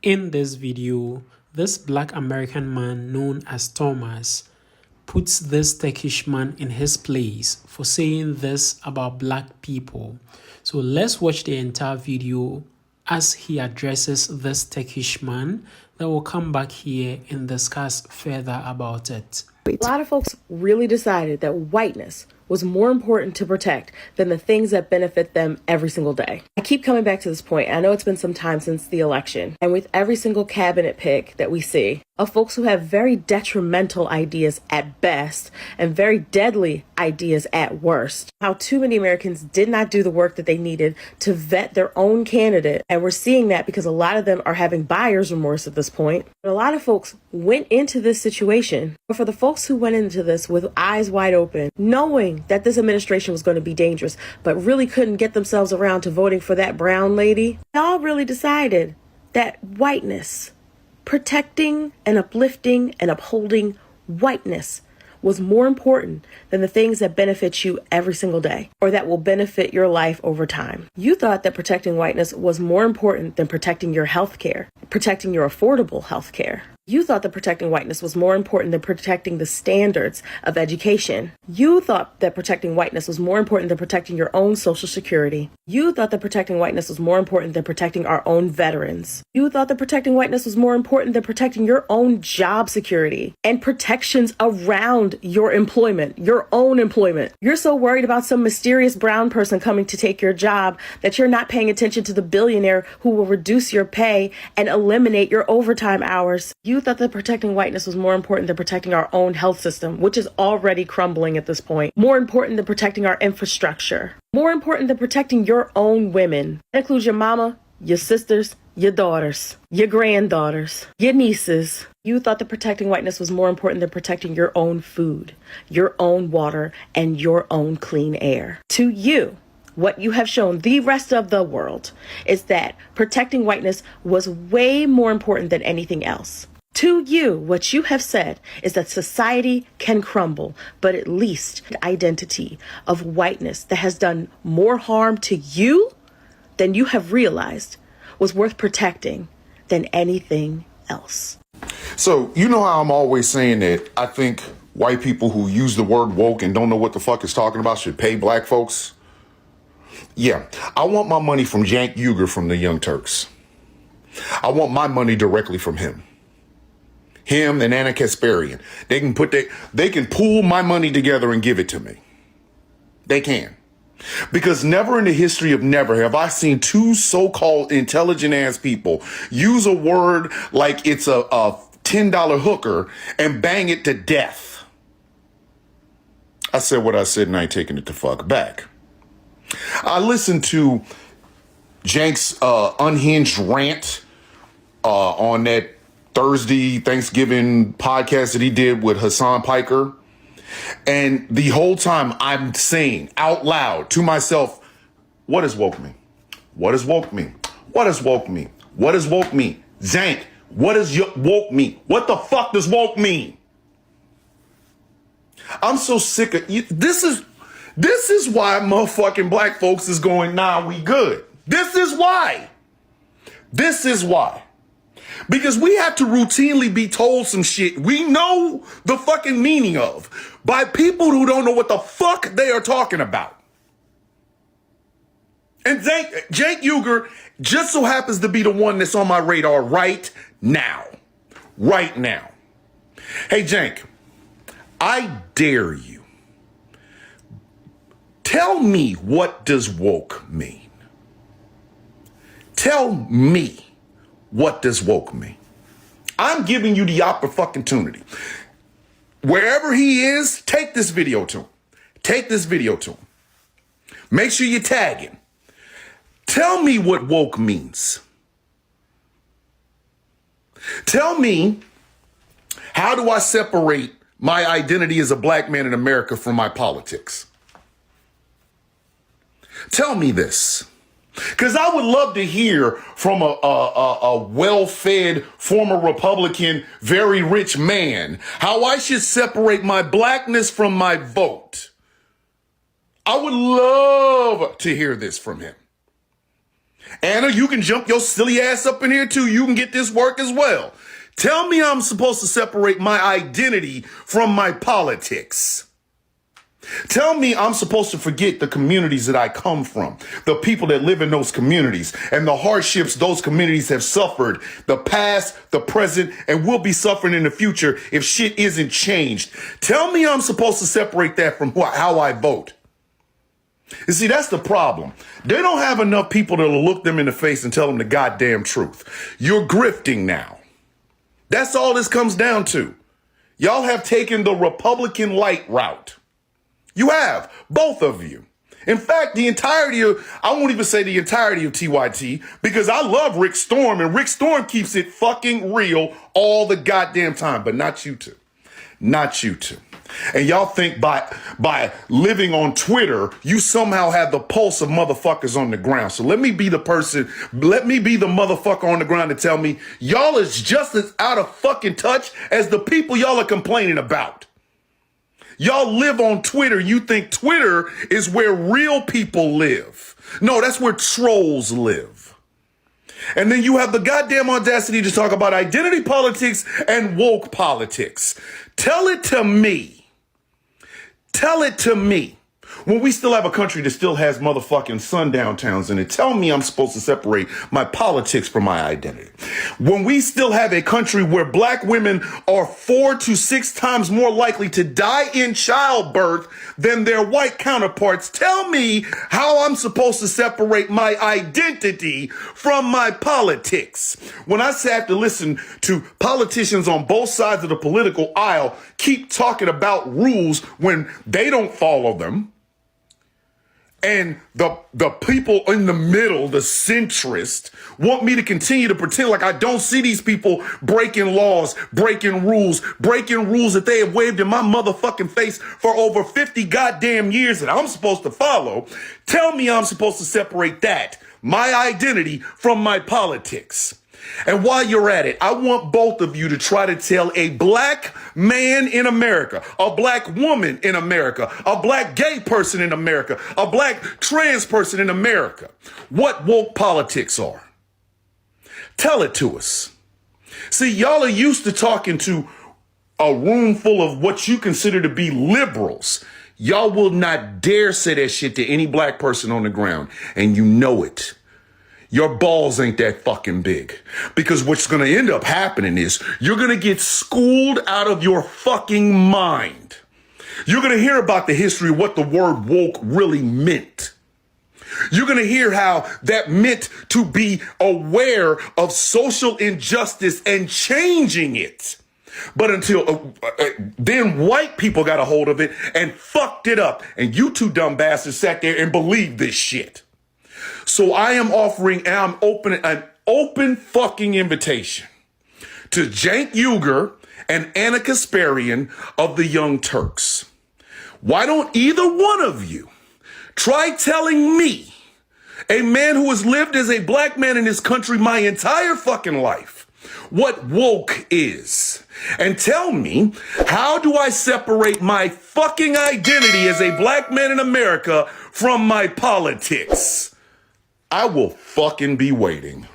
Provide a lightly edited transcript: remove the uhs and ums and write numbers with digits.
In this video, this black American man known as Thomas puts this Turkish man in his place for saying this about black people. So let's watch the entire video as he addresses this Turkish man. Then we'll come back here and discuss further about it. A lot of folks really decided that whiteness was more important to protect than the things that benefit them every single day. I keep coming back to this point. I know it's been some time since the election, and with every single cabinet pick that we see of folks who have very detrimental ideas at best and very deadly ideas at worst, how too many Americans did not do the work that they needed to vet their own candidate. And we're seeing that because a lot of them are having buyer's remorse at this point. But a lot of folks went into this situation. But for the folks who went into this with eyes wide open, knowing that this administration was going to be dangerous, but really couldn't get themselves around to voting for that brown lady, they all really decided that whiteness, protecting and uplifting and upholding whiteness, was more important than the things that benefit you every single day or that will benefit your life over time. You thought that protecting whiteness was more important than protecting your health care, protecting your affordable health care. You thought that protecting whiteness was more important than protecting the standards of education. You thought that protecting whiteness was more important than protecting your own Social Security. You thought that protecting whiteness was more important than protecting our own veterans. You thought that protecting whiteness was more important than protecting your own job security and protections around your employment, your own employment. You're so worried about some mysterious brown person coming to take your job that you're not paying attention to the billionaire who will reduce your pay and eliminate your overtime hours. You thought that protecting whiteness was more important than protecting our own health system, which is already crumbling at this point. More important than protecting our infrastructure. More important than protecting your own women. That includes your mama, your sisters, your daughters, your granddaughters, your nieces. You thought that protecting whiteness was more important than protecting your own food, your own water, and your own clean air. To you, what you have shown the rest of the world is that protecting whiteness was way more important than anything else. To you, what you have said is that society can crumble, but at least the identity of whiteness that has done more harm to you than you have realized was worth protecting than anything else. So, you know how I'm always saying that I think white people who use the word woke and don't know what the fuck it's talking about should pay black folks? Yeah, I want my money from Cenk Uygur from the Young Turks. I want my money directly from him. Him and Anna Kasparian. They can pool my money together and give it to me. They can. Because never in the history of never have I seen two so-called intelligent ass people use a word like it's a $10 hooker and bang it to death. I said what I said and I ain't taking it the fuck back. I listened to Cenk's unhinged rant on that Thursday Thanksgiving podcast that he did with Hassan Piker. And the whole time I'm saying out loud to myself, what is woke me? What is woke me? What is woke me? What is woke me? Cenk, what is woke me? What the fuck does woke mean? I'm so sick of you. This is why motherfucking black folks is going, nah, we good. This is why. This is why. Because we have to routinely be told some shit we know the fucking meaning of by people who don't know what the fuck they are talking about. And Cenk Uygur just so happens to be the one that's on my radar right now. Right now. Hey, Cenk, I dare you. Tell me, what does woke mean? Tell me. What does woke mean? I'm giving you the opportunity. Wherever he is, take this video to him. Take this video to him. Make sure you tag him. Tell me what woke means. Tell me, how do I separate my identity as a black man in America from my politics? Tell me this. Because I would love to hear from a well-fed former Republican, very rich man, how I should separate my blackness from my vote. I would love to hear this from him. Anna, you can jump your silly ass up in here too. You can get this work as well. Tell me I'm supposed to separate my identity from my politics. Tell me I'm supposed to forget the communities that I come from, the people that live in those communities, and the hardships those communities have suffered, the past, the present, and will be suffering in the future if shit isn't changed. Tell me I'm supposed to separate that from how I vote. You see, that's the problem. They don't have enough people that'll look them in the face and tell them the goddamn truth. You're grifting now. That's all this comes down to. Y'all have taken the Republican light route. You have, both of you. In fact, I won't even say the entirety of TYT, because I love Rick Storm, and Rick Storm keeps it fucking real all the goddamn time, but not you two. Not you two. And y'all think by living on Twitter, you somehow have the pulse of motherfuckers on the ground. So let me be the motherfucker on the ground to tell me y'all is just as out of fucking touch as the people y'all are complaining about. Y'all live on Twitter. You think Twitter is where real people live. No, that's where trolls live. And then you have the goddamn audacity to talk about identity politics and woke politics. Tell it to me. Tell it to me. When we still have a country that still has motherfucking sundown towns in it, tell me I'm supposed to separate my politics from my identity. When we still have a country where black women are 4 to 6 times more likely to die in childbirth than their white counterparts, tell me how I'm supposed to separate my identity from my politics. When I have to listen to politicians on both sides of the political aisle keep talking about rules when they don't follow them, and the people in the middle, the centrists, want me to continue to pretend like I don't see these people breaking laws, breaking rules that they have waved in my motherfucking face for over 50 goddamn years that I'm supposed to follow. Tell me I'm supposed to separate that, my identity, from my politics. And while you're at it, I want both of you to try to tell a black man in America, a black woman in America, a black gay person in America, a black trans person in America, what woke politics are. Tell it to us. See, y'all are used to talking to a room full of what you consider to be liberals. Y'all will not dare say that shit to any black person on the ground, and you know it. Your balls ain't that fucking big. Because what's going to end up happening is you're going to get schooled out of your fucking mind. You're going to hear about the history of what the word woke really meant. You're going to hear how that meant to be aware of social injustice and changing it. But until then white people got a hold of it and fucked it up. And you two dumb bastards sat there and believed this shit. So I am offering an open fucking invitation to Cenk Uygur and Anna Kasparian of the Young Turks. Why don't either one of you try telling me, a man who has lived as a black man in this country my entire fucking life, what woke is? And tell me, how do I separate my fucking identity as a black man in America from my politics? I will fucking be waiting.